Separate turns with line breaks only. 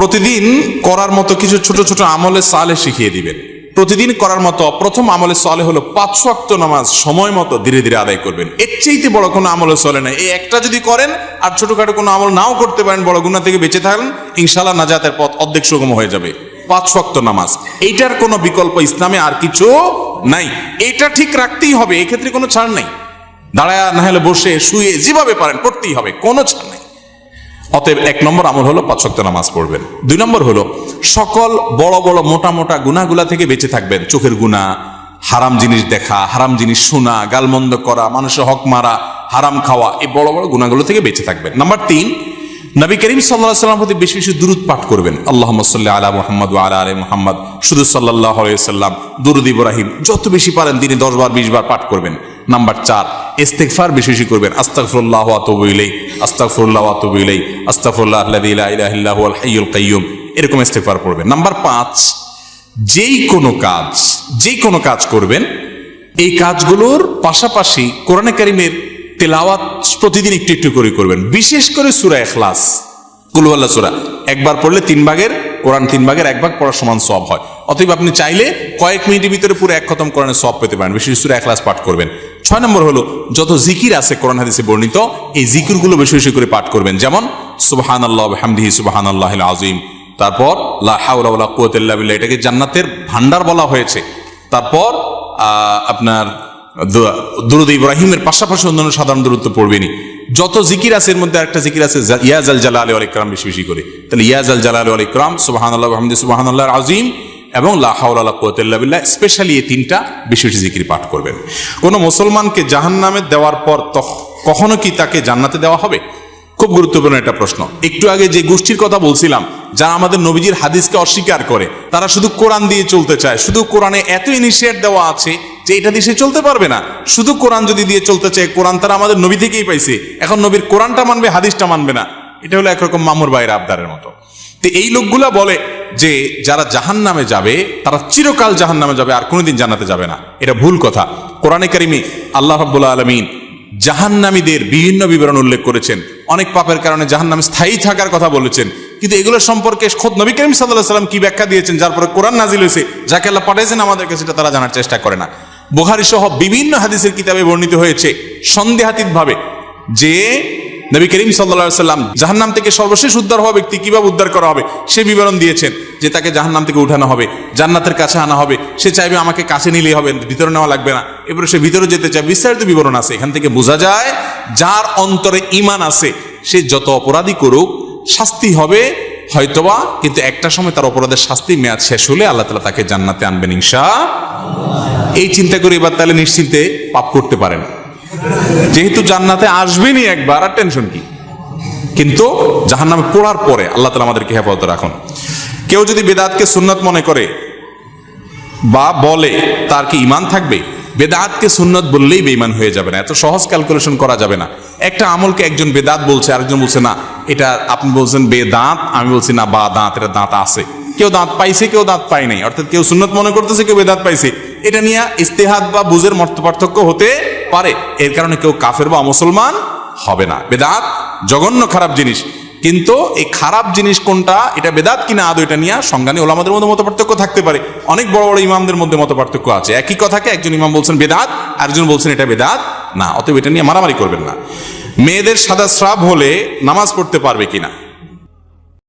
প্রতিদিন করার মতো কিছু ছোট ছোট আমলে সালেহ শিখিয়ে দিবেন। প্রতিদিন করার মতো প্রথম আমলে সালেহ হলো 5 ওয়াক্ত নামাজ সময় মতো ধীরে ধীরে আদায় করবেন। এর চাইতে বড় কোনো আমলে চলে না। এই একটা যদি করেন আর ছোটখাটো কোনো আমল নাও করতে পারেন, বড় গুনাহ থেকে বেঁচে থাকেন, ইনশাআল্লাহ নাজাতের পথ অর্ধেক সুগম হয়ে যাবে। 5 ওয়াক্ত নামাজ, এইটার কোনো বিকল্প ইসলামে আর কিছু নাই। এটা ঠিক রাখতেই হবে, এক্ষেত্রে কোনো ছাড় নাই। দাঁড়ায় না হলে বসে শুয়ে যেভাবে পারেন পড়তেই হবে, কোনো ছাড় নাই। অতএব 1 নম্বর আমল হলো 5 ওয়াক্ত নামাজ পড়বেন। 2 নম্বর হলো সকল বড় বড় মোটা মোটা গুনাহগুলা থেকে বেঁচে থাকবেন। চোখের গুনাহ, হারাম জিনিস দেখা, হারাম জিনিস শোনা, গালমন্দ করা, মানুষের হক মারা, হারাম খাওয়া, এই বড় বড় গুনাহগুলো থেকে বেঁচে থাকবেন। নাম্বার 3, নবী করিম সাল্লাল্লাহু আলাইহি ওয়াসাল্লাম প্রতি বেশি বেশি দুরূদ পাঠ করবেন। আল্লাহুম্মা সাল্লি আলা মুহাম্মদ ওয়া আলা আলি মুহাম্মদ, শুধু সাল্লাল্লাহু আলাইহি ওয়াসাল্লাম, দুরূদ ইব্রাহিম যত বেশি পারেন দিনে 10 বার 20 বার পাঠ করবেন। নাম্বার 4, ইস্তিগফার বেশি বেশি করবেন। আস্তাগফিরুল্লাহ ওয়া আতুবু ইলাইহি, আস্তাগফিরুল্লাহ ওয়া আতুবু ইলাইহি, আস্তাগফিরুল্লাহ আল্লাযী লা ইলাহা ইল্লা হুয়াল হাইয়ুল কাইয়্যুম, এরকম ইস্তিগফার পড়বেন। নাম্বার 5, যেই কোনো কাজ করবেন, এই কাজগুলোর পাশাপাশি কোরআনে কারীমের তেলাওয়াত প্রতিদিন একটু একটু করে করবেন। বিশেষ করে সূরা ইখলাস, কুল হুয়াল্লাহ সূরা একবার পড়লে 3 ভাগের কোরআন 3 ভাগের 1 ভাগ পড়ার সমান সওয়াব হয়। অতএব আপনি চাইলে কয়েক মিনিটের ভিতরে পুরো 1 খতম কোরআনের সওয়াব পেতে পারেন। বিশেষ সূরা ইখলাস পাঠ করবেন। 6 নম্বর হলো যত জিকির আছে কোরআন হাদিসে বর্ণিত, এই জিকিরগুলো বেশি বেশি করে পাঠ করবেন। যেমন সুবহানাল্লাহ ওয়া বিহামদিহি সুবহানাল্লাহিল আযীম, তারপর লা হাওলা ওয়ালা কুওয়াতা ইল্লা বিল্লাহ, এটাকে জান্নাতের ভান্ডার বলা হয়েছে। তারপর আপনার দুরূদ ইব্রাহিমের পাশাপাশি অন্যান্য সাধারণ দুরূদ তো পড়বেনই। যত জিকির আছে এর মধ্যে একটা জিকির আছে ইয়া জাল জালালি ওয়াল ইকরাম, বেশি বেশি করে। তাহলে ইয়া জাল জালালি ওয়াল ইকরাম, সুবহানাল্লাহ ওয়া বিহামদিহি সুবহানাল্লাহিল আযীম এবং লা হাওলা ওয়ালা কুওয়াতা ইল্লা বিল্লাহ, স্পেশালি এই 3টা বেশি বেশি জিকির পাঠ করবেন। কোন মুসলমানকে জাহান্নামে দেওয়ার পর কখনো কি তাকে জান্নাতে দেওয়া হবে? খুব গুরুত্বপূর্ণ একটা প্রশ্ন। একটু আগে যে গোষ্ঠীর কথা বলছিলাম, যারা আমাদের নবীজির হাদিসকে অস্বীকার করে, তারা শুধু কোরআন দিয়ে চলতে চায়। শুধু কোরআনে এত ইনিশিয়েট দেওয়া আছে যে এটা দিয়ে সে চলতে পারবে না। শুধু কোরআন যদি দিয়ে চলতে চায়, কোরআন তারা আমাদের নবী থেকেই পাইছে, এখন নবীর কোরআনটা মানবে, হাদিসটা মানবে না। এটা হলো একরকম মামুর ভাইয়ের আবদারের মতো। তো এই লোকগুলা বলে যে যারা জাহান্নামে যাবে তারা চিরকাল জাহান্নামে যাবে, আর কোনোদিন জান্নাতে যাবে না। এটা ভুল কথা। কোরআনে কারিমে আল্লাহ রাব্বুল আলামিন জাহান্নামীদের বিভিন্ন বিবরণ উল্লেখ করেছেন। অনেক পাপের কারণে জাহান্নামে স্থায়ী থাকার কথা বলেছেন। কিন্তু এগুলো সম্পর্কে খোদ নবী করিম সাল্লাল্লাহু আলাইহি ওয়াসাল্লাম কি ব্যাখ্যা দিয়েছেন, যার পরে কোরআন নাজিল হয়েছে, যাকে আল্লাহ পাঠিয়েছেন আমাদের কাছে, সেটা তারা জানার চেষ্টা করে না। বুখারী সহ বিভিন্ন হাদিসের কিতাবে বর্ণিত হয়েছে সন্দেহাতীতভাবে যে নবী করিম সাল্লাল্লাহু আলাইহি ওয়াসাল্লাম জাহান্নাম থেকে সর্বশেষ উদ্ধার হওয়া ব্যক্তি কিভাবে উদ্ধার করা হবে সে বিবরণ দিয়েছেন। যে তাকে জাহান্নাম থেকে উঠানো হবে, জান্নাতের কাছে আনা হবে, সে চাইবে আমাকে কাছে নিলেই হবে, ভিতরে নেওয়া লাগবে না, এরপরে সে ভিতরে যেতে চায়, বিস্তারিত বিবরণ আছে। এখান থেকে বোঝা যায় যার অন্তরে ঈমান আছে সে যত অপরাধী করুক শাস্তি হবে হয়তোবা, কিন্তু একটা সময় তার অপরাধের শাস্তি মেয়াদ শেষ হলে আল্লাহ তাআলা তাকে জান্নাতে আনবেন ইনশাআল্লাহ। এই চিন্তা করে এবার তাহলে নিশ্চিন্তে পাপ করতে পারেন, যেহেতু জান্নাতে আসবেনই একবার, আর টেনশন কি। কিন্তু জাহান্নামে পড়ার পরে আল্লাহ তাআলা আমাদেরকে হেফাজত রাখুন। কেউ যদি বেদাতকে সুন্নাত মনে করে বা বলে, তার কি ঈমান থাকবে? বেদাতকে সুন্নাত বললেই বেঈমান হয়ে যাবে না। এত সহজ ক্যালকুলেশন করা যাবে না। একটা আমলকে একজন বেদাত বলছে, আরেকজন বলছে না এটা, আপনি বলছেন বেদাত, আমি বলছি না বা দাঁত, এটা দাঁত আছে। কেউ দাঁত পাইছে, কেউ দাঁত পায় নাই, অর্থাৎ কেউ সুন্নাত মনে করতেছে, কেউ বেদাত পাইছে। এটা নিয়ে ইস্তেহাদ বা বুঝের মত পার্থক্য হতে পারে। এর কারণে কেউ কাফের বা মুসলমান হবে না। বেদাত জঘন্য খারাপ জিনিস, কিন্তু এই খারাপ জিনিস কোনটা, এটা বেদাত কিনা আদৌ, এটা নিয়ে সংজ্ঞানী ওলামাদের মধ্যে মত পার্থক্য থাকতে পারে। অনেক বড় বড় ইমামদের মধ্যে মত পার্থক্য আছে। একই কথাকে একজন ইমাম বলছেন বেদাত, আরেকজন বলছেন এটা বেদাত না। অতএব এটা নিয়ে মারামারি করবেন না। মেয়েদের সাদা স্রাব হলে নামাজ পড়তে পারবে কিনা?